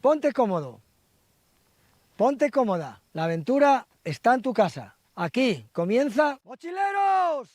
ponte cómodo, ponte cómoda, la aventura está en tu casa. Aquí comienza ¡Mochileros!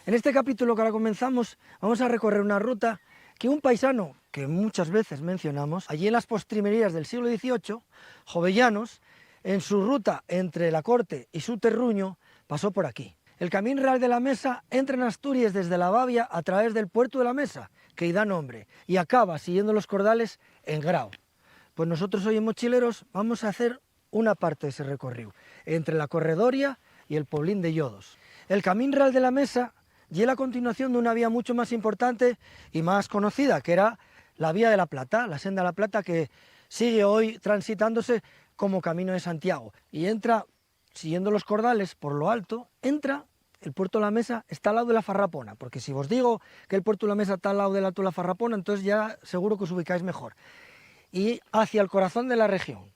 En este capítulo que ahora comenzamos vamos a recorrer una ruta que un paisano que muchas veces mencionamos, allí en las postrimerías del siglo XVIII, Jovellanos, en su ruta entre la Corte y su terruño, pasó por aquí. El Camín Real de la Mesa entra en Asturias desde la Babia a través del puerto de la Mesa, que ahí da nombre, y acaba siguiendo los cordales en Grau. Pues nosotros hoy en Mochileros vamos a hacer una parte de ese recorrido, entre la Corredoria y el Poblín de Llodos. El Camín Real de la Mesa y la continuación de una vía mucho más importante y más conocida, que era la Vía de la Plata, la Senda de la Plata, que sigue hoy transitándose como Camino de Santiago. Y entra, siguiendo los cordales por lo alto, entra el Puerto de la Mesa, está al lado de la Farrapona, porque si os digo que el Puerto de la Mesa está al lado del Alto de la Farrapona, entonces ya seguro que os ubicáis mejor. Y hacia el corazón de la región.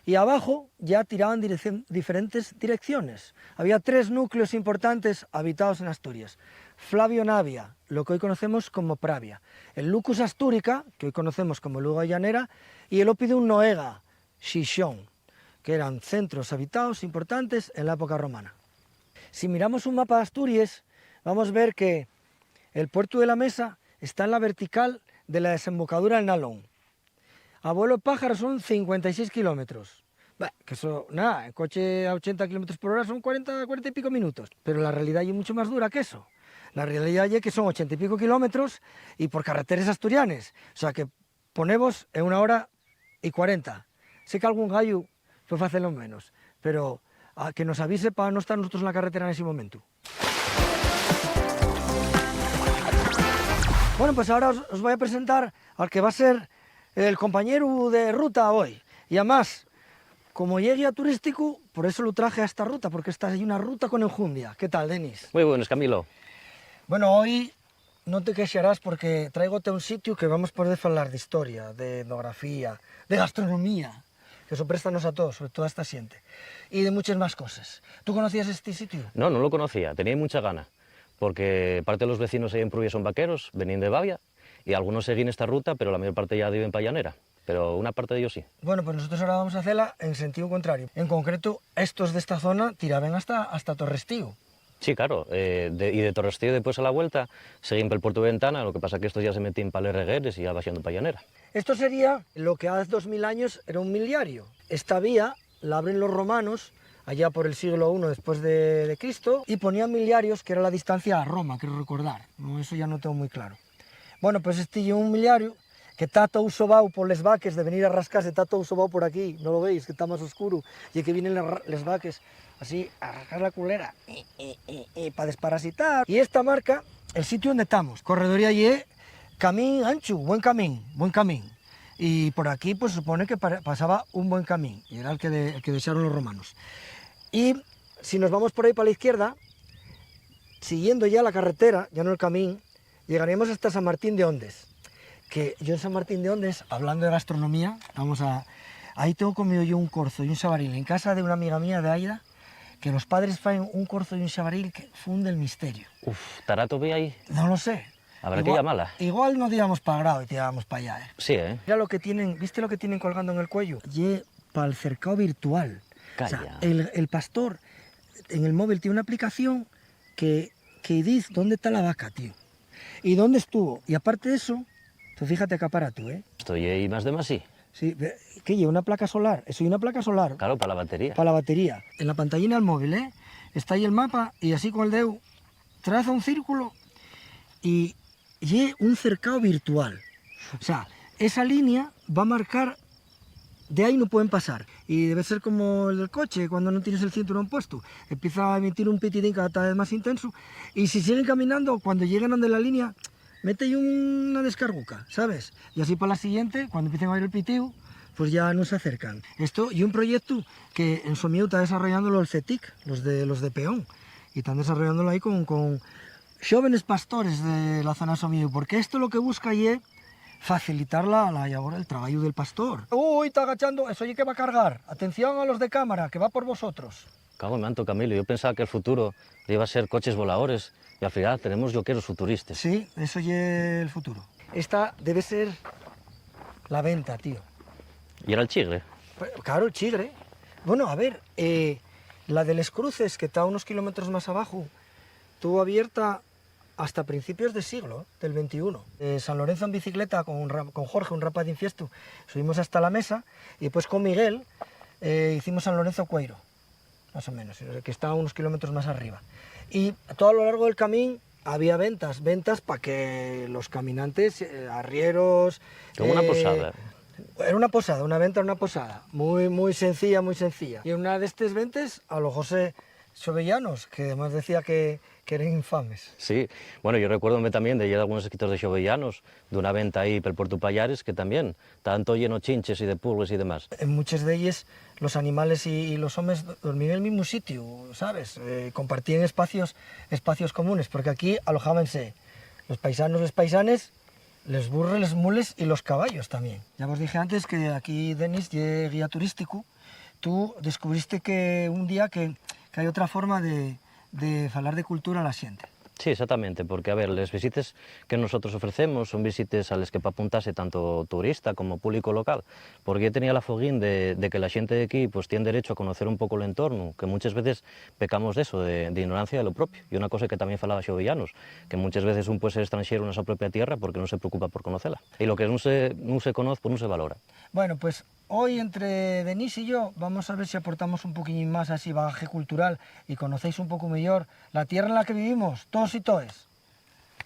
Y abajo ya tiraban diferentes direcciones. Había tres núcleos importantes habitados en Asturias. Flavio Navia, lo que hoy conocemos como Pravia. El Lucus Astúrica, que hoy conocemos como Luga Llanera, y el Oppidum Noega, Xixón, que eran centros habitados importantes en la época romana. Si miramos un mapa de Asturias, vamos a ver que el Puerto de la Mesa está en la vertical de la desembocadura del Nalón. A vuelo de pájaro son 56 kilómetros. Que eso, nada, en coche a 80 kilómetros por hora son 40 y pico minutos. Pero la realidad es mucho más dura que eso. La realidad es que son 80 y pico kilómetros y por carreteras asturianas. O sea que ponemos en 1 hora y 40. Sé que algún gallo fue hacerlo menos, pero a que nos avise para no estar nosotros en la carretera en ese momento. Bueno, pues ahora os voy a presentar al que va a ser el compañero de ruta hoy. Y además, como guía turístico, por eso lo traje a esta ruta, porque esta es una ruta con enjundia. ¿Qué tal, Denis? Muy buenas, Camilo. Bueno, hoy no te queixarás porque traigote a un sitio que vamos a poder hablar de historia, de etnografía, de gastronomía, que eso préstanos a todos, sobre todo a esta gente, y de muchas más cosas. ¿Tú conocías este sitio? No, no lo conocía, tenía mucha gana, porque parte de los vecinos ahí en Pruvia son vaqueros, venían de Babia, y algunos seguían esta ruta, pero la mayor parte ya viven para Llanera. Pero una parte de ellos sí. Bueno, pues nosotros ahora vamos a hacerla en sentido contrario. En concreto, estos de esta zona tiraban hasta Torrestío. Sí, claro, y de Torrestío después a la vuelta seguían por el Puerto de Ventana, lo que pasa que estos ya se metían para los regueres y ya vaciando para Llanera. Esto sería lo que hace 2000 años era un miliario. Esta vía la abren los romanos allá por el siglo I después de Cristo y ponían miliarios, que era la distancia a Roma, quiero recordar. No, eso ya no tengo muy claro. Bueno, pues este es un miliario que está todo sobao por les vaques, de venir a rascarse, está todo sobao por aquí, ¿no lo veis? Que está más oscuro, y que vienen les vaques así a rascar la culera, para desparasitar. Y esta marca, el sitio donde estamos, Corredoria y camín ancho, buen camín. Y por aquí pues supone que pasaba un buen camín, y era el que desearon los romanos. Y si nos vamos por ahí para la izquierda, siguiendo ya la carretera, ya no el camín, llegaremos hasta San Martín de Ondes. Que yo en San Martín de Ondes, hablando de gastronomía, ahí tengo comido yo un corzo y un xabaril en casa de una amiga mía de Aida, que los padres faen un corzo y un xabaril que funde el misterio. Uf, ¿Tarato ve ahí? No lo sé. Habrá que llamarla. Igual no íbamos para Grau y tirábamos para allá, ¿eh? Sí, ¿eh? Mira lo que tienen, ¿viste lo que tienen colgando en el cuello? Y para el cercado virtual. Calla. O sea, el pastor en el móvil tiene una aplicación que dice dónde está la vaca, tío. Y dónde estuvo. Y aparte de eso, tú fíjate qué aparato, ¿eh? Estoy ahí más de más, sí. Sí, ¿qué lleva? ¿Una placa solar? Eso y una placa solar. Claro, para la batería. Para la batería. En la pantallina del móvil, ¿eh? Está ahí el mapa y así con el dedo traza un círculo y un cercado virtual. O sea, esa línea va a marcar, de ahí no pueden pasar. Y debe ser como el del coche, cuando no tienes el cinturón puesto. Empieza a emitir un pitidín cada vez más intenso. Y si siguen caminando, cuando llegan donde la línea, mete ahí una descarguca, ¿sabes? Y así para la siguiente, cuando empiecen a oír el piteo, pues ya no se acercan. Esto y un proyecto que en Somieu está desarrollándolo el CETIC, los de Peón, y están desarrollándolo ahí con jóvenes pastores de la zona de Somieu, porque esto lo que busca es facilitar la labor, el trabajo del pastor. Uy, está agachando, eso oye que va a cargar. Atención a los de cámara, que va por vosotros. Cago en manto, Camilo. Yo pensaba que el futuro iba a ser coches voladores y al final tenemos yoqueros futuristas. Sí, eso oye el futuro. Esta debe ser la venta, tío. Y era el chigre. Pues, claro, el chigre. Bueno, a ver, la de Les Cruces, que está unos kilómetros más abajo, estuvo abierta hasta principios de siglo, del 21. San Lorenzo en bicicleta con Jorge, un rapaz de Infiesto, subimos hasta la mesa y después con Miguel hicimos San Lorenzo Cueiro, más o menos, que está unos kilómetros más arriba. Y todo a lo largo del camino había ventas para que los caminantes, arrieros... Como una posada. Era una posada, una venta era una posada, muy sencilla, muy sencilla. Y una de estas ventas a los José Xovellanos, que además decía que eran infames. Sí, bueno, yo recuerdo también de ir a algunos escritos de xovellanos, de una venta ahí por Puerto Payares, que también, tanto lleno de chinches y de pulgues y demás. En muchas de ellas los animales y los hombres dormían en el mismo sitio, ¿sabes? Compartían espacios comunes, porque aquí alojábanse los paisanos, les paisanes, les burros, les mules y los caballos también. Ya os dije antes que aquí Denis, de guía turístico, tú descubriste que un día que hay otra forma de hablar de cultura a la xente. Sí, exactamente, porque, a ver, las visitas que nosotros ofrecemos son visitas a las que para apuntarse tanto turista como público local, porque yo tenía la foguín de que la gente de aquí pues tiene derecho a conocer un poco el entorno, que muchas veces pecamos de eso, de ignorancia de lo propio. Y una cosa que también falaba Xovellanos, que muchas veces un puede ser extranjero en su propia tierra porque no se preocupa por conocerla. Y lo que no se conoce, pues no se valora. Bueno, pues hoy entre Denis y yo vamos a ver si aportamos un poquillín más así bagaje cultural y conocéis un poco mejor la tierra en la que vivimos, todos y toes.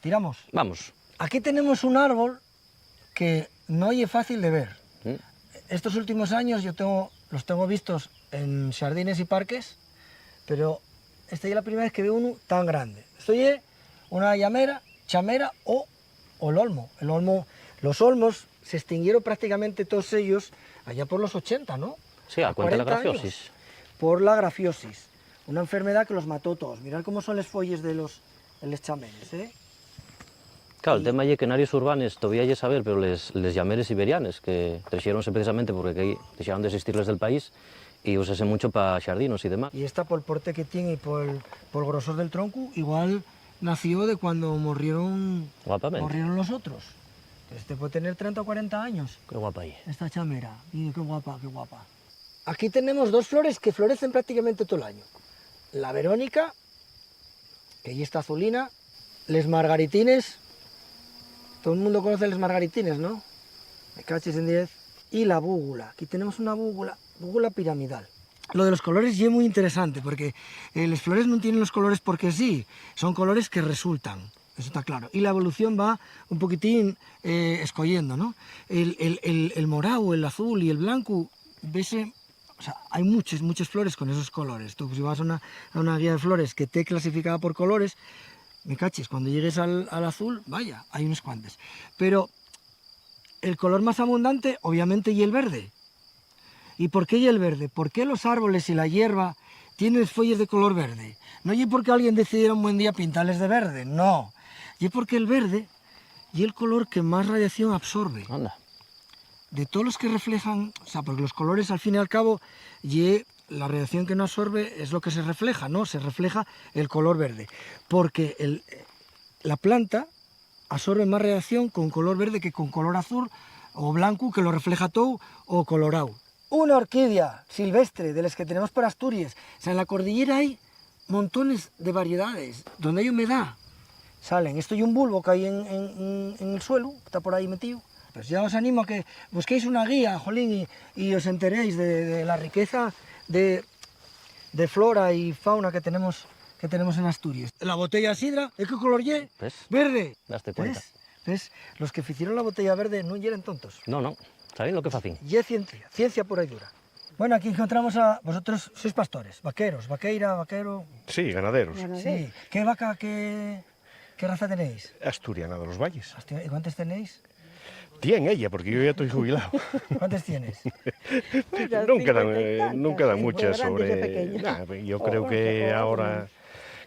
¿Tiramos? Vamos. Aquí tenemos un árbol que no es fácil de ver. Estos últimos años los tengo vistos en jardines y parques, pero esta es la primera vez que veo uno tan grande. Esto es una chamera o el olmo. Los olmos se extinguieron prácticamente todos ellos allá por los 80, ¿no? Sí, a cuenta de la 40 años. grafiosis. Por la grafiosis, una enfermedad que los mató todos. Mirad cómo son las folles de los chameres, ¿eh? Claro, el tema de que en áreas urbanas todavía hay que saber, pero les llameres siberianes, que crecieronse precisamente porque aquí dejaron de existirles del país y usase mucho para jardinos y demás. Y esta, por el porte que tiene y por el grosor del tronco, igual nació de cuando murieron Guapamente. los otros. Este puede tener 30 o 40 años. Qué guapa ahí. Esta chamera, y qué guapa, qué guapa. Aquí tenemos dos flores que florecen prácticamente todo el año. La Verónica, que allí está azulina, les margaritines, todo el mundo conoce les margaritines, ¿no? Me cachis en 10. Y la búgula, aquí tenemos una búgula piramidal. Lo de los colores es muy interesante, porque las flores no tienen los colores porque sí, son colores que resultan. Eso está claro. Y la evolución va un poquitín escogiendo, ¿no? El morado, el azul y el blanco, o sea, hay muchas flores con esos colores. Tú si vas a una guía de flores que te clasificada por colores, me cachis, cuando llegues al azul, vaya, hay unos cuantos. Pero el color más abundante, obviamente, y el verde. ¿Y por qué y el verde? ¿Por qué los árboles y la hierba tienen follas de color verde? No es porque alguien decidiera un buen día pintarles de verde, no. Y es porque el verde y el color que más radiación absorbe. Anda. De todos los que reflejan, o sea, porque los colores al fin y al cabo, y la radiación que no absorbe es lo que se refleja, ¿no? Se refleja el color verde. Porque la planta absorbe más radiación con color verde que con color azul o blanco, que lo refleja todo, o colorado. Una orquídea silvestre de las que tenemos por Asturias. O sea, en la cordillera hay montones de variedades. Donde hay humedad, salen. Esto y un bulbo que hay en el suelo, que está por ahí metido. Pues ya os animo a que busquéis una guía, jolín, y os enteréis de la riqueza de flora y fauna que tenemos en Asturias. La botella de sidra, ¿de qué color es? ¿Ves? Verde. Daste cuenta. ¿Ves? Los que hicieron la botella verde no eran tontos. No. ¿Sabéis lo que facín? Y es ciencia pura y dura. Bueno, aquí encontramos a... Vosotros sois pastores, vaqueros, vaqueira, vaquero... Sí, ganaderos. Sí. ¿Qué vaca, qué raza tenéis? Asturiana de los Valles. Hostia, ¿y cuántas tenéis? Tiene ella, porque yo ya estoy jubilado. ¿Cuántas tienes? Nunca dan muchas sobre... Nah, yo creo que ahora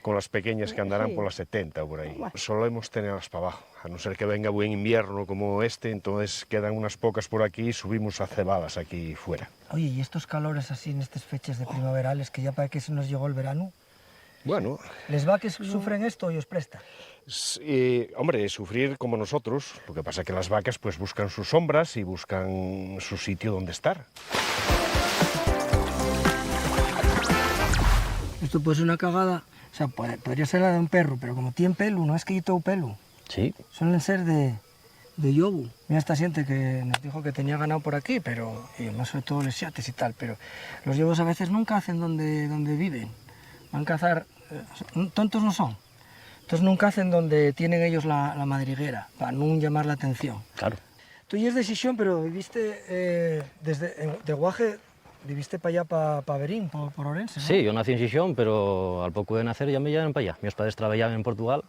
con las pequeñas que andarán Sí. por las 70 o por ahí. Bueno. Solemos tenerlas para abajo, a no ser que venga buen invierno como este, entonces quedan unas pocas por aquí y subimos a cebadas aquí fuera. Oye, y estos calores así en estas fechas de primaverales, que ya para que se nos llegó el verano, Bueno, ¿les va que sufren esto y os presta? hombre, sufrir como nosotros, lo que pasa es que las vacas pues buscan sus sombras y buscan su sitio donde estar. Esto puede ser una cagada, o sea, podría ser la de un perro, pero como tiene pelo, no es que yo tengo pelo, Sí, suelen ser de yobu. Mira esta gente que nos dijo que tenía ganado por aquí, pero, y más sobre todo los yates y tal, pero los yobos a veces nunca hacen donde viven, van a cazar, tontos no son, entonces nunca hacen donde tienen ellos la madriguera, para no llamar la atención. claro. Tú ya es de Xixón, pero viviste de Guaje, viviste para allá, para Berín, por Orense, ¿no? Sí, yo nací en Xixón, pero al poco de nacer ya me llevaron para allá. Mis padres trabajaban en Portugal,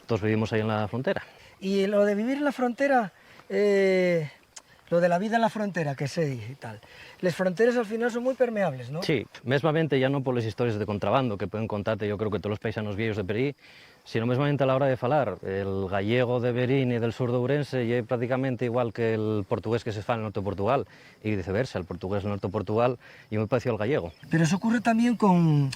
todos vivimos ahí en la frontera. Y lo de vivir en la frontera, lo de la vida en la frontera, que sé y tal. Las fronteras al final son muy permeables, ¿no? Sí, mesmamente ya no por las historias de contrabando que pueden contarte, yo creo que todos los paisanos viejos de Perí, sino mesmamente a la hora de falar. El gallego de Berín y del sur de Ourense es prácticamente igual que el portugués que se fa en el norte de Portugal, y viceversa, el portugués del norte de Portugal y muy parecido al gallego. Pero eso ocurre también con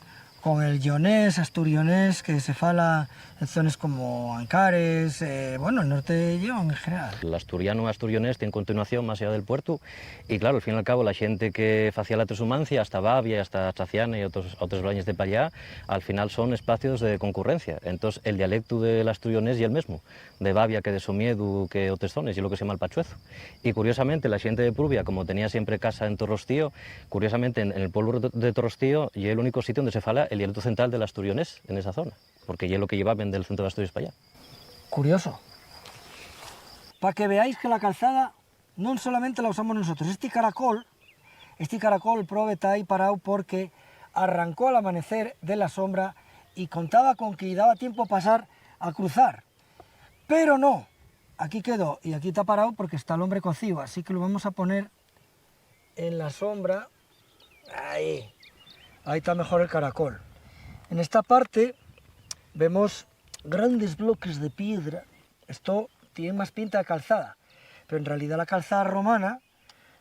el lleonés, asturionés, que se fala en zonas como Ancares, bueno, el norte de Lleón en general. El asturiano asturionés tiene continuación más allá del puerto y claro, al fin y al cabo la gente que hacía la transhumancia hasta Bavia, hasta Chaciana y otros baños de para allá, al final son espacios de concurrencia. Entonces el dialecto del asturionés y el mismo, de Bavia que de Somiedu que otras zonas, y lo que se llama el pachuezo. Y curiosamente la gente de Prurbia, como tenía siempre casa en Torrostío, curiosamente en el pueblo de Torrostío y el único sitio donde se fala el dialecto central del asturionés en esa zona, porque ya es lo que llevaban del centro de Asturias para allá. Curioso. Para que veáis que la calzada no solamente la usamos nosotros. Este caracol, prove está ahí parado porque arrancó al amanecer de la sombra y contaba con que daba tiempo a pasar a cruzar. Pero no, aquí quedó y aquí está parado porque está el hombre cocido, así que lo vamos a poner en la sombra. Ahí está mejor el caracol. En esta parte vemos grandes bloques de piedra. Esto tiene más pinta de calzada, pero en realidad la calzada romana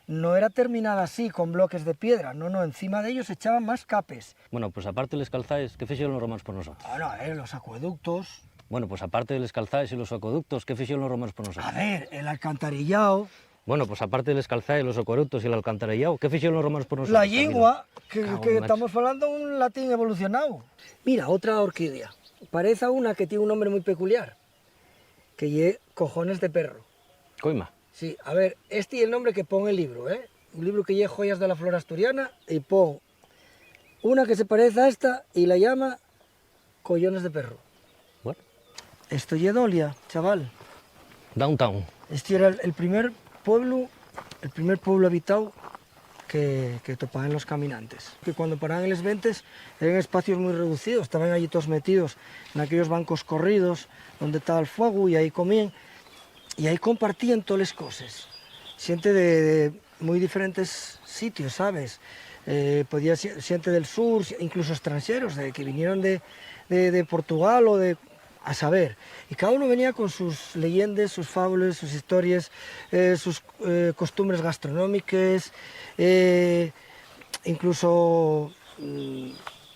no era terminada así, con bloques de piedra. No, encima de ellos echaban más capes. Bueno, pues aparte de los calzaes, ¿qué fixeron los romanos por nosotros? Bueno, los acueductos. Bueno, pues aparte de los calzaes y los acueductos, ¿qué fixeron los romanos por nosotros? A ver, el alcantarillado. Bueno, pues aparte de los calzaes, los acueductos y el alcantarillado, ¿qué fixeron los romanos por nosotros? La lengua, Cago que en estamos hablando un latín evolucionado. Mira, otra orquídea. Parece a una que tiene un nombre muy peculiar, que lleva cojones de perro. Coima. Sí, a ver, este es el nombre que pone el libro, ¿eh? Un libro que lleva joyas de la flora asturiana y pone una que se parece a esta y la llama collones de perro. Bueno, Esto es Dolia, chaval. downtown. Este era el primer pueblo habitado que topaban los caminantes. Que cuando paraban en los ventes eran espacios muy reducidos, estaban allí todos metidos en aquellos bancos corridos donde estaba el fuego y ahí comían y ahí compartían todas las cosas. Gente de muy diferentes sitios, ¿sabes? Podía ser gente del sur, incluso extranjeros, que vinieron de Portugal o de... a saber. Y cada uno venía con sus leyendas, sus fábulas, sus historias, sus costumbres gastronómicas, incluso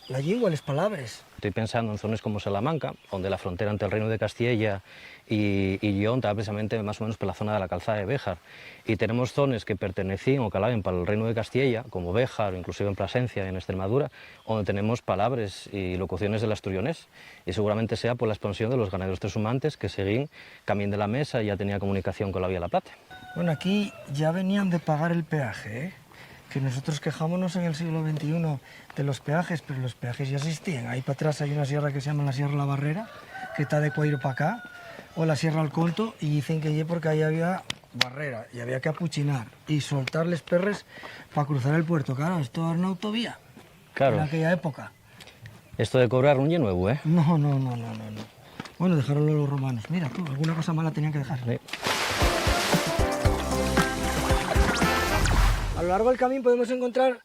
la lengua, las palabras. Estoy pensando en zonas como Salamanca, donde la frontera entre el Reino de Castilla y Lleón estaba precisamente más o menos por la zona de la calzada de Béjar. Y tenemos zonas que pertenecían o calaban para el Reino de Castilla, como Béjar, o inclusive en Plasencia, en Extremadura, donde tenemos palabras y locuciones del asturionés. Y seguramente sea por la expansión de los ganaderos transhumantes que seguían camino de la Mesa y ya tenía comunicación con la Vía de la Plata. Bueno, aquí ya venían de pagar el peaje, ¿eh? Que nosotros quejámonos en el siglo XXI de los peajes, pero los peajes ya existían. Ahí para atrás hay una sierra que se llama la Sierra La Barrera, que está de Coiro para acá, o la Sierra Alconto, y dicen que allí porque ahí había barrera y había que apuchinar y soltarles perres para cruzar el puerto. Claro, esto era una autovía Claro, en aquella época. esto de cobrar un nuevo, ¿eh? No. Bueno, dejaronlo los romanos. Mira tú, alguna cosa mala tenían que dejar. Sí. A lo largo del camino podemos encontrar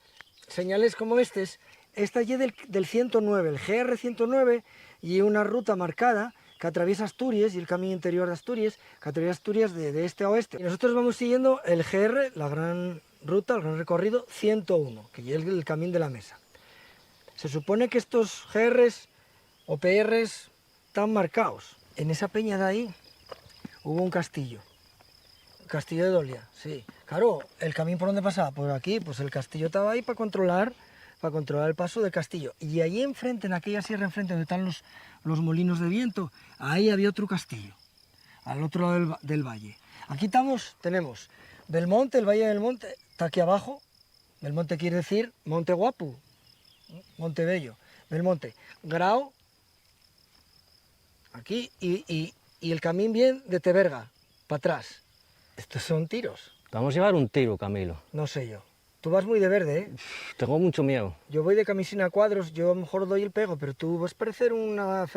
señales como estas. Esta allí del 109, el GR 109, y una ruta marcada que atraviesa Asturias y el camino interior de Asturias, que atraviesa Asturias de este a oeste. Y nosotros vamos siguiendo el GR, la gran ruta, el gran recorrido 101, que es el camino de la Mesa. Se supone que estos GRs o PRs están marcados. En esa peña de ahí hubo un castillo. Castillo de Dolia, sí. Claro, el camino por donde pasaba, por aquí, pues el castillo estaba ahí para controlar el paso del castillo. Y ahí enfrente, en aquella sierra enfrente donde están los molinos de viento, ahí había otro castillo, al otro lado del valle. Aquí tenemos Belmonte, el Valle del Monte, está aquí abajo. Belmonte quiere decir Monte Guapo, Monte Bello. Belmonte, Grao, aquí, y el camino bien de Teberga, para atrás. Estos son tiros. Vamos a llevar un tiro, Camilo. No sé yo. Tú vas muy de verde, ¿eh? Tengo mucho miedo. Yo voy de camisina a cuadros, yo a lo mejor doy el pego, pero tú vas a parecer una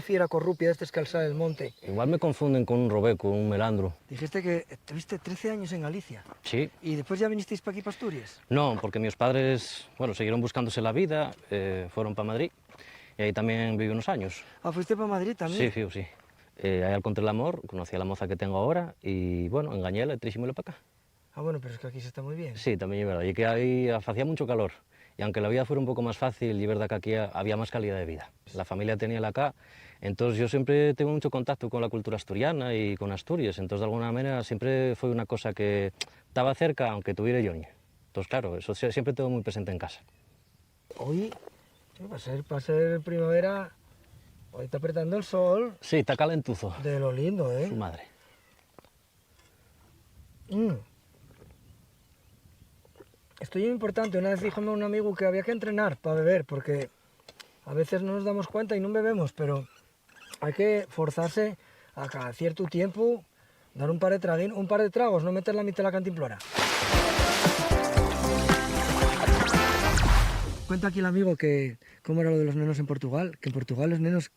fiera corrupia de este escalzar del monte. Igual me confunden con un robeco, un melandro. Dijiste que tuviste 13 años en Galicia. Sí. ¿Y después ya vinisteis para aquí, para Asturias? No, porque mis padres, bueno, siguieron buscándose la vida, fueron para Madrid y ahí también viví unos años. Ah, ¿fuiste para Madrid también? Sí, fiu, sí. Ahí encontré el amor, conocí a la moza que tengo ahora y, bueno, engañéla y tríximelo para acá. Ah, bueno, pero es que aquí se está muy bien. Sí, también es verdad. Y que ahí hacía mucho calor. Y aunque la vida fuera un poco más fácil, y es verdad que aquí había más calidad de vida. La familia tenía la acá, entonces yo siempre tengo mucho contacto con la cultura asturiana y con Asturias. Entonces, de alguna manera, siempre fue una cosa que estaba cerca, aunque tuviera yoña. Entonces, claro, eso siempre tengo muy presente en casa. Hoy, para ser primavera, hoy está apretando el sol. Sí, está calentuzo. De lo lindo, ¿eh? Su madre. Esto es muy importante. Una vez díjome un amigo que había que entrenar para beber, porque a veces no nos damos cuenta y no bebemos, pero hay que forzarse a cada cierto tiempo dar un par de tragos, no meter la mitad de la cantimplora. Cuenta aquí el amigo que cómo era lo de los nenos en Portugal, que en Portugal los nenos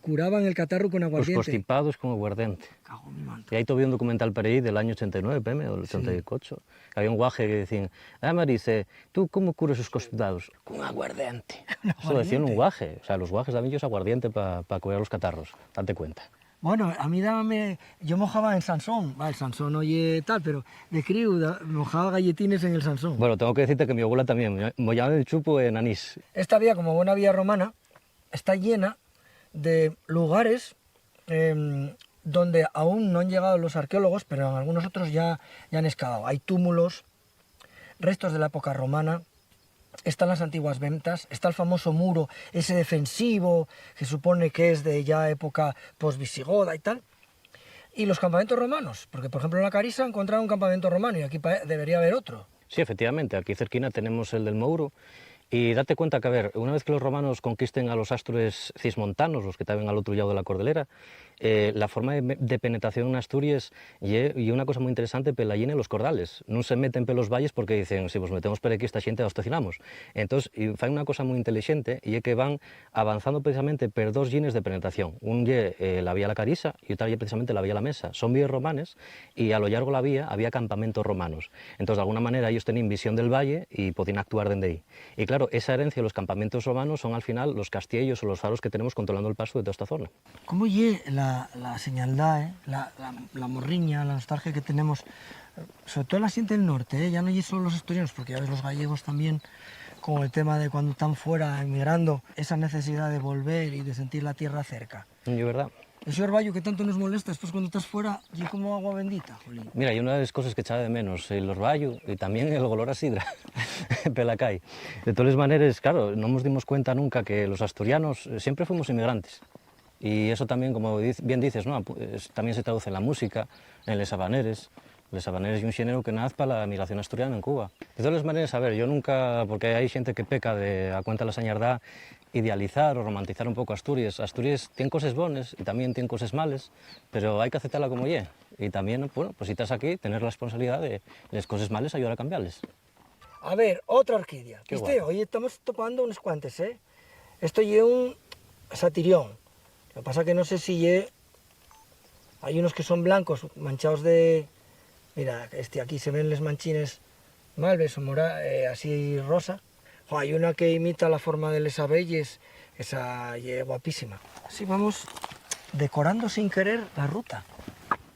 curaban el catarro con Los aguardiente. constipados con aguardente. Cago en mi manto. Y ahí tuve un documental por ahí del año 89, PM, o del 88, que había un guaje que decían, Marise, ¿tú cómo curas los constipados? Con aguardiente. Eso lo decían un guaje. O sea, los guajes daban ellos aguardiente para curar los catarros, date cuenta. Bueno, a mí yo mojaba en Sansón, el Sansón oye tal, pero de crío mojaba galletines en el Sansón. Bueno, tengo que decirte que mi abuela también mollaba el chupo en anís. Esta vía, como buena vía romana, está llena de lugares donde aún no han llegado los arqueólogos, pero en algunos otros ya han excavado. Hay túmulos, restos de la época romana, están las antiguas ventas, está el famoso muro, ese defensivo, que supone que es de ya época posvisigoda y tal. Y los campamentos romanos, porque por ejemplo en la Carisa encontraron un campamento romano y aquí debería haber otro. Sí, efectivamente, aquí cerquina tenemos el del Mouro. Y date cuenta que, a ver, una vez que los romanos conquisten a los astures cismontanos, los que estaban al otro lado de la cordillera, la forma de penetración en Asturias y una cosa muy interesante, la llena los cordales. No se meten por los valles porque dicen, si nos metemos por aquí esta gente os tocinamos. Entonces, fan una cosa muy inteligente y es que van avanzando precisamente por dos llenes de penetración. Un ye la vía la Carisa y otra ye precisamente la vía la Mesa. Son vías romanes y a lo largo de la vía había campamentos romanos. Entonces, de alguna manera, ellos tenían visión del valle y podían actuar desde ahí. Y claro, esa herencia de los campamentos romanos son al final los castillos o los faros que tenemos controlando el paso de toda esta zona. ¿Cómo ye la señaldad, la morriña, la nostalgia que tenemos, sobre todo la siente el norte, ya no ye solo los asturianos, porque ya ves los gallegos también, con el tema de cuando están fuera, emigrando, esa necesidad de volver y de sentir la tierra cerca? ¿Y verdad? Ese orvallo que tanto nos molesta, después cuando estás fuera, y como agua bendita, jolín. Mira, y una de las cosas que echaba de menos, el orvallo y también el olor a sidra, pelacay. De todas maneras, claro, no nos dimos cuenta nunca que los asturianos siempre fuimos inmigrantes. Y eso también, como bien dices, ¿no? También se traduce en la música, en les habaneres. Les habaneres y un xénero que nace para la migración asturiana en Cuba. De todas maneras, a ver, yo nunca, porque hay gente que peca de, a cuenta de la señardad, idealizar o romantizar un poco Asturias. Asturias tiene cosas buenas y también tiene cosas malas, pero hay que aceptarla como ye. Y también, bueno, pues si estás aquí, tener la responsabilidad de las cosas malas ayudar a cambiarles. A ver, otra orquídea. Qué ¿Viste? guapo. Hoy estamos topando unos cuantos, ¿eh? Esto ye un satirión. Lo que pasa que no sé si ye... Hay unos que son blancos, manchados de... Mira, aquí se ven los manchines malves o así rosa. Hay una que imita la forma de les abelles, Esa es guapísima. Así vamos decorando sin querer la ruta.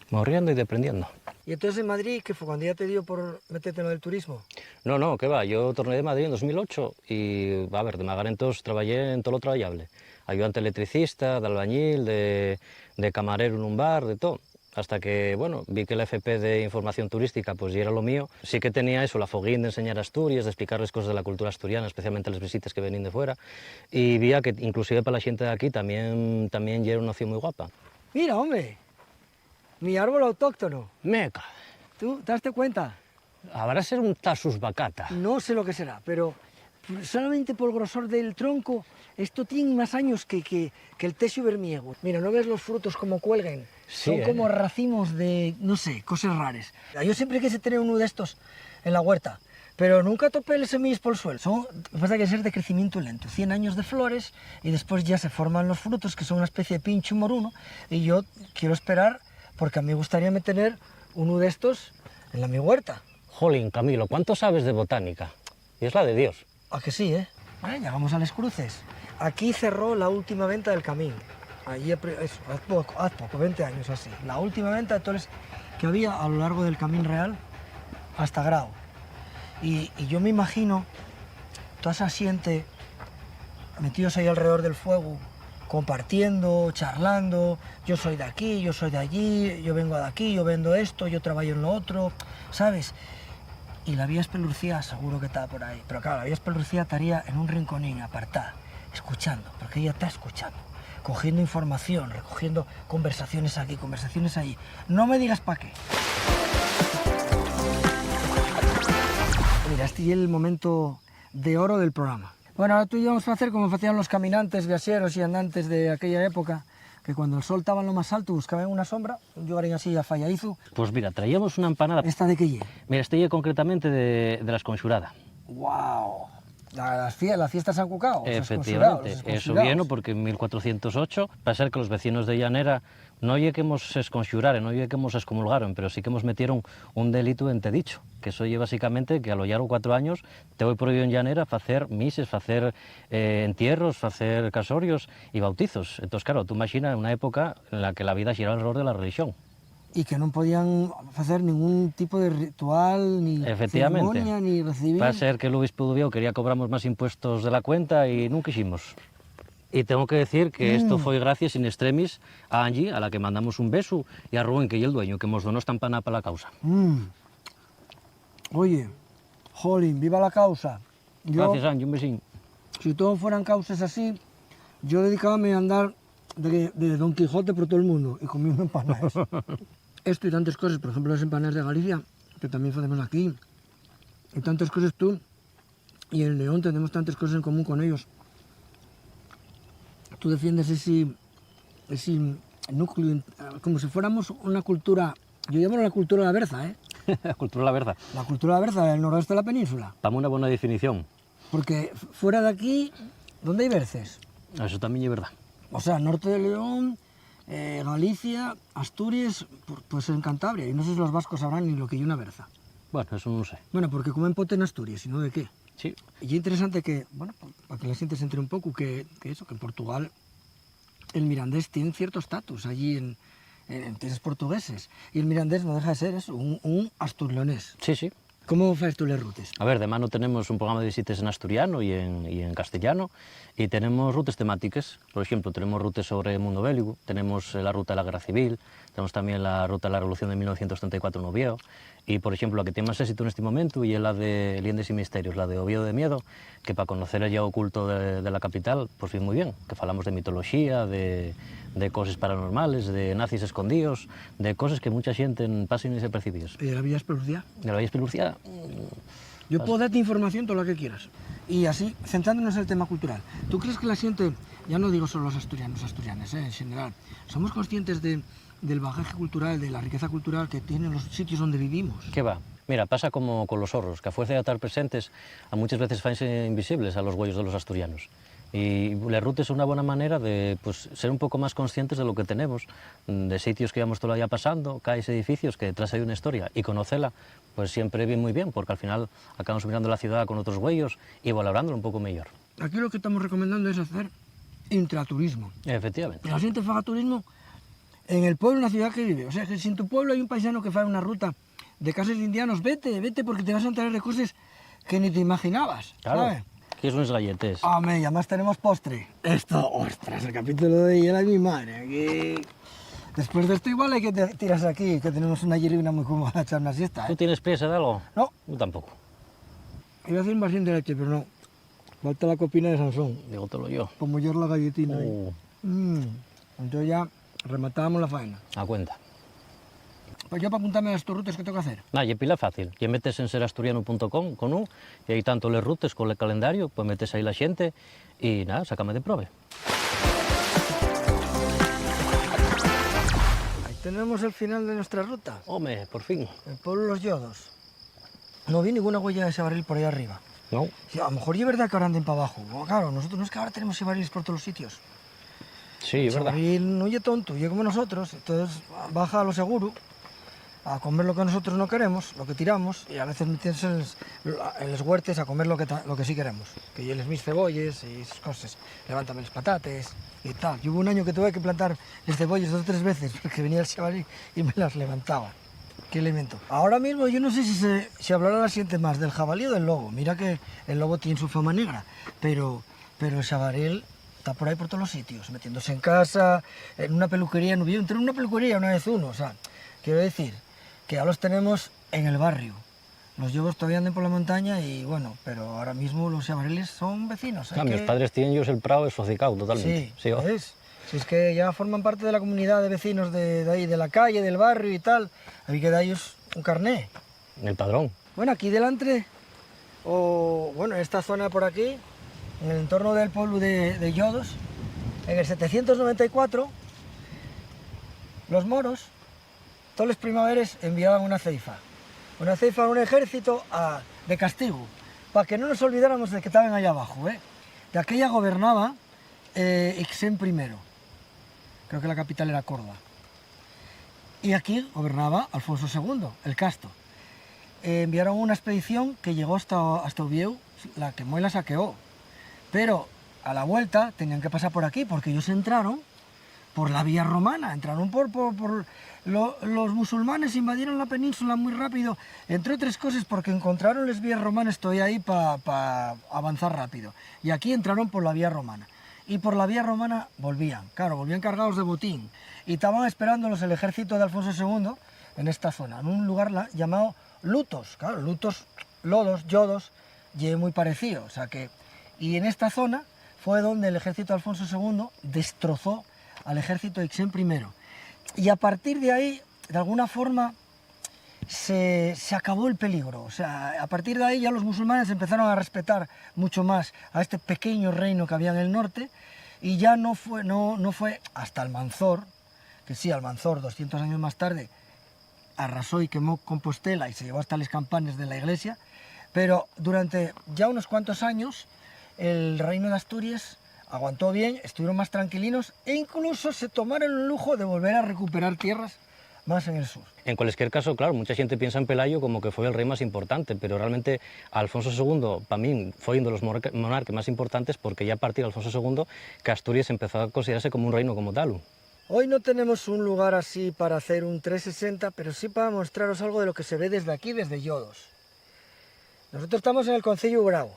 Morriendo y deprendiendo. Y entonces en Madrid, ¿qué fue cuando ya te dio por meterte en lo del turismo? No, que va, yo torné de Madrid en 2008 y, a ver, de Magarentos trabajé en todo lo trabajable. Ayudante electricista, de albañil, de camarero en un bar, de todo. Hasta que, bueno, vi que la FP de información turística pues ya era lo mío. Sí que tenía eso, la foguín de enseñar Asturias, de explicarles cosas de la cultura asturiana, especialmente a las visitas que venían de fuera. Y vi que inclusive para la gente de aquí también ya era una opción muy guapa. Mira, hombre, mi árbol autóctono. Meca, ¿Tú te das cuenta? habrá ser un tasus bacata. No sé lo que será, pero solamente por el grosor del tronco, esto tiene más años que el tesio vermiego. Mira, ¿no ves los frutos como cuelguen? Sí, Son como racimos de, no sé, cosas raras. Yo siempre quise tener uno de estos en la huerta, pero nunca topé las semillas por el suelo. Pasa que es de crecimiento lento, 100 años de flores y después ya se forman los frutos, que son una especie de pincho moruno, y yo quiero esperar, porque a mí me gustaría tener uno de estos en mi huerta. Jolín, Camilo, ¿cuánto sabes de botánica? Y es la de Dios. ¿A que sí, eh? Vale, ya vamos a las cruces. Aquí cerró la última venta del Camín. Allí, eso, hace poco, 20 años así. La última venta de toros que había a lo largo del Camín Real hasta Grau. Y yo me imagino toda esa gente metidos ahí alrededor del fuego, compartiendo, charlando. Yo soy de aquí, yo soy de allí, yo vengo de aquí, yo vendo esto, yo trabajo en lo otro, ¿sabes? Y la Vía Espelurcía seguro que está por ahí. Pero claro, la Vía Espelurcía estaría en un rinconín, apartada, escuchando, porque ella está escuchando, cogiendo información, recogiendo conversaciones aquí, conversaciones allí. No me digas para qué. Mira, este es el momento de oro del programa. Bueno, ahora tú y yo vamos a hacer como hacían los caminantes, viajeros y andantes de aquella época, que cuando el sol estaba en lo más alto buscaban una sombra, un lugarín así a falladizo. Pues mira, traíamos una empanada. ¿Esta de qué lleva? Mira, este lleva concretamente de la Esconxurada. ¡Wow! La fiesta de San Cucao. Efectivamente, eso vino porque en 1408, para ser que los vecinos de Llanera no lle que hemos esconxuraren, no lle que hemos excomulgaron, pero sí que hemos metieron un delito entedicho, que eso lle básicamente que a lo largo de 4 años te voy prohibido en Llanera hacer mises, hacer entierros, hacer casorios y bautizos. Entonces, claro, tú imaginas una época en la que la vida giraba alrededor de la religión. Y que no podían hacer ningún tipo de ritual, ni ceremonia, ni recibir... Va a ser que el obispo de Vigo quería cobrarnos más impuestos de la cuenta y nunca hicimos. Y tengo que decir que esto fue gracias in extremis a Angie, a la que mandamos un beso, y a Rubén, que es el dueño, que nos donó esta empanada para la causa. Oye, jolín, viva la causa. Gracias, Angie, un besín. Si todos fueran causas así, yo dedicábame a andar de Don Quijote por todo el mundo y comiendo empanadas. Esto y tantas cosas, por ejemplo las empanadas de Galicia, que también hacemos aquí, y tantas cosas tú, y en León tenemos tantas cosas en común con ellos. Tú defiendes ese núcleo, como si fuéramos una cultura, yo llamo la cultura de la Berza, ¿eh? La cultura de la verdad. La cultura de la Berza, del noroeste de la península. Dame una buena definición. Porque fuera de aquí, ¿dónde hay berces? Eso también es verdad. O sea, norte de León, Galicia, Asturias, pues en Cantabria. Y no sé si los vascos sabrán ni lo que hay una berza. Bueno, eso no sé. Bueno, porque comen pote en Asturias, ¿y no de qué? Sí. Y es interesante que, bueno, para que la gente se entere un poco, que en Portugal el mirandés tiene cierto estatus allí en tierras portugueses. Y el mirandés no deja de ser eso, un asturleonés. Sí, sí. ¿Cómo fas tú las rutas? A ver, de mano tenemos un programa de visitas en asturiano y en castellano, y tenemos rutas temáticas. Por ejemplo, tenemos rutas sobre el mundo bélico, tenemos la ruta de la Guerra Civil, tenemos también la ruta de la Revolución de 1934 en Oviedo, y por ejemplo, la que tiene más éxito en este momento y es la de Liendes y Misterios, la de Oviedo de Miedo, que para conocer el ya oculto de la capital, pues bien muy bien, que falamos de mitología, de cosas paranormales, de nazis escondidos, de cosas que mucha gente pasa desapercibidas. ¿Y de la Vía Espelurcía? De la Vía Espelurcía. Yo puedo darte información, todo lo que quieras. Y así, centrándonos en el tema cultural. ¿Tú crees que la gente, ya no digo solo los asturianas, en general, somos conscientes del bagaje cultural, de la riqueza cultural que tienen los sitios donde vivimos? ¿Qué va? Mira, pasa como con los zorros, que a fuerza de estar presentes, a muchas veces fanse invisibles a los huellos de los asturianos. Y las rutas es una buena manera de pues, ser un poco más conscientes de lo que tenemos, de sitios que íbamos todo el día pasando, calles, edificios, que detrás hay una historia, y conocerla, pues siempre viene muy bien, porque al final acabamos mirando la ciudad con otros huellos y valorándola un poco mejor. Aquí lo que estamos recomendando es hacer intraturismo. Efectivamente. Y la gente faga turismo en el pueblo, en la ciudad que vive. O sea, que si en tu pueblo hay un paisano que fa una ruta de casas de indianos, vete porque te vas a enterar de cosas que ni te imaginabas, Claro. ¿sabes? Que es unos galletes. Hombre, y además tenemos postre. Esto, ostras, el capítulo de hiela de mi madre. Aquí... Después de esto igual hay que tirarse aquí, que tenemos una hierba muy cómoda para echar una siesta, ¿Tú ¿eh? tienes prisa de algo? No, Yo tampoco. iba a hacer un vasín de leche, pero no. Falta la copina de Sansón, Digo, te lo yo. para mollar la galletina ahí. Entonces ya rematábamos la faena. A cuenta. Pues yo para apuntarme a las rutas que tengo que hacer. Nada, y pila fácil. Y metes en serasturiano.com con un, y hay tanto les rutes con el calendario, pues metes ahí la gente y nada, sácame de prove. Ahí tenemos el final de nuestra ruta, Home, por fin. el pueblo de los Yodos. No vi ninguna huella de Sabaril por ahí arriba. No, Sí, a lo mejor es verdad que ahora anden para abajo. No, claro, nosotros no es que ahora tenemos Sabariles por todos los sitios. sí, es verdad. Sabaril no oye tonto, oye como nosotros, entonces baja a lo seguro, a comer lo que nosotros no queremos, lo que tiramos, y a veces meterse en los huertes a comer lo que sí queremos. Que yo les mis cebolles y esas cosas, levántame las patates y tal. Yo hubo un año que tuve que plantar las cebollas 2 o 3 veces porque venía el chavalí y me las levantaba. Qué elemento. Ahora mismo yo no sé si hablará la siguiente más del jabalí o del lobo. Mira que el lobo tiene su fama negra, pero el chavaril está por ahí por todos los sitios, metiéndose en casa, en una peluquería. Yo entré en una peluquería una vez uno, o sea, quiero decir que ya los tenemos en el barrio. Los yogos todavía andan por la montaña y bueno, pero ahora mismo los chavariles son vecinos. Claro, mis padres tienen ellos el prado esfocicado totalmente. Sí, ¿o? ¿ves? Si es que ya forman parte de la comunidad de vecinos de ahí, de la calle, del barrio y tal, hay que dar ellos un carné. El padrón. Bueno, aquí delante, o bueno, en esta zona por aquí, en el entorno del pueblo de Yodos, en el 794, los moros, todos los primaveres enviaban una ceifa a un ejército de castigo, para que no nos olvidáramos de que estaban allá abajo, ¿eh? De aquella gobernaba Ixén I, creo que la capital era Córdoba, y aquí gobernaba Alfonso II, el Casto. Enviaron una expedición que llegó hasta Ubieu, la quemó y la saqueó, pero a la vuelta tenían que pasar por aquí, porque ellos entraron por la vía romana, entraron los musulmanes invadieron la península muy rápido, entre otras cosas porque encontraron las vías romanas todavía ahí para avanzar rápido, y aquí entraron por la vía romana, y por la vía romana volvían cargados de botín, y estaban esperándolos el ejército de Alfonso II en esta zona, en un lugar llamado Lutos, claro, Lutos, Lodos, Yodos, y muy parecido, o sea que, y en esta zona fue donde el ejército de Alfonso II destrozó al ejército de Ixén I. Y a partir de ahí, de alguna forma, se acabó el peligro. O sea, a partir de ahí ya los musulmanes empezaron a respetar mucho más a este pequeño reino que había en el norte, y ya no fue hasta Almanzor, que sí, Almanzor, 200 años más tarde, arrasó y quemó Compostela y se llevó hasta las campanas de la iglesia, pero durante ya unos cuantos años el reino de Asturias aguantó bien, estuvieron más tranquilinos e incluso se tomaron el lujo de volver a recuperar tierras más en el sur. En cualquier caso, claro, mucha gente piensa en Pelayo como que fue el rey más importante, pero realmente Alfonso II, para mí, fue uno de los monarcas más importantes porque ya a partir de Alfonso II, que Asturias empezó a considerarse como un reino como tal. Hoy no tenemos un lugar así para hacer un 360, pero sí para mostraros algo de lo que se ve desde aquí, desde Yodos. Nosotros estamos en el concello de Bravo,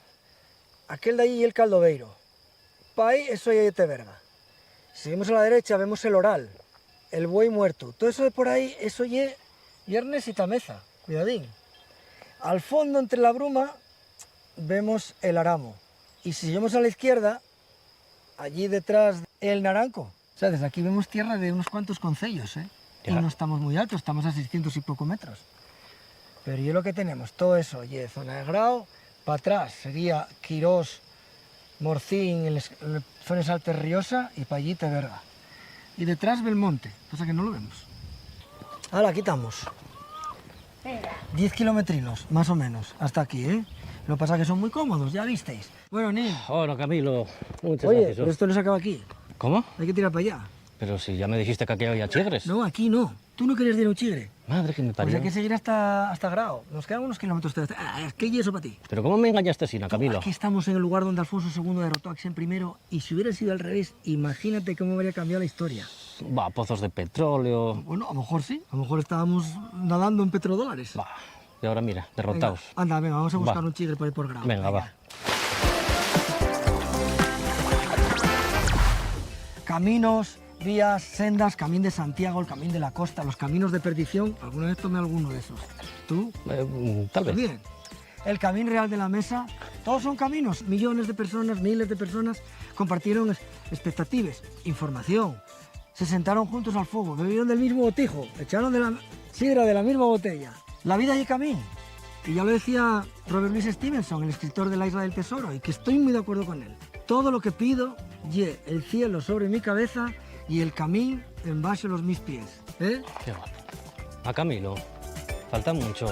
aquel de ahí y el Caldoveiro. Para ahí, eso ya es Teberga. Seguimos a la derecha, vemos el Oral, el Buey Muerto. Todo eso de por ahí, eso ya es Viernes y Tameza, cuidadín. Al fondo, entre la bruma, vemos el Aramo. Y si seguimos a la izquierda, allí detrás, el Naranco. O sea, desde aquí vemos tierra de unos cuantos concellos, ¿eh? Y no estamos muy altos, estamos a 600 y poco metros. Pero yo lo que tenemos, todo eso, y zona de Grao, para atrás sería Quirós, Morcín, el Zones Altes Riosa y para allí Teberga. Y detrás Belmonte, pasa que no lo vemos. Ahora quitamos 10 kilometrinos, más o menos, hasta aquí, ¿eh? Lo que pasa es que son muy cómodos, ya visteis. Bueno, Nil. Bueno, Camilo, muchas Oye, gracias. pero esto no se acaba aquí. ¿Cómo? Hay que tirar para allá. Pero si ya me dijiste que aquí había chigres. No, aquí no. ¿Tú no querías ir a Uchigre? Madre que me Pues parió. hay que seguir hasta Grao. Nos quedan unos kilómetros. Es que y eso para ti. Pero ¿cómo me engañaste así, Camilo? Aquí estamos en el lugar donde Alfonso II derrotó a Axen I y si hubiera sido al revés, imagínate cómo habría cambiado la historia. Va, pozos de petróleo. Bueno, a lo mejor sí. A lo mejor estábamos nadando en petrodólares. Va. Y ahora mira, derrotados. Venga, anda, venga, vamos a buscar Va. un chigre por ahí por Grao. Venga, va. Caminos, vías, sendas, Camín de Santiago, el Camín de la Costa, los caminos de perdición. ¿Alguna vez tomé alguno de esos? ¿Tú? Tal vez. Bien. El Camín Real de la Mesa, todos son caminos. Millones de personas, miles de personas compartieron expectativas, información. Se sentaron juntos al fuego, bebieron del mismo botijo, echaron de la sidra de la misma botella. La vida y el camino. Y ya lo decía Robert Louis Stevenson, el escritor de La Isla del Tesoro, y que estoy muy de acuerdo con él. Todo lo que pido, ye el cielo sobre mi cabeza y el camino en base a los mis pies. ¿Eh? Qué guapo. A Camilo, falta mucho.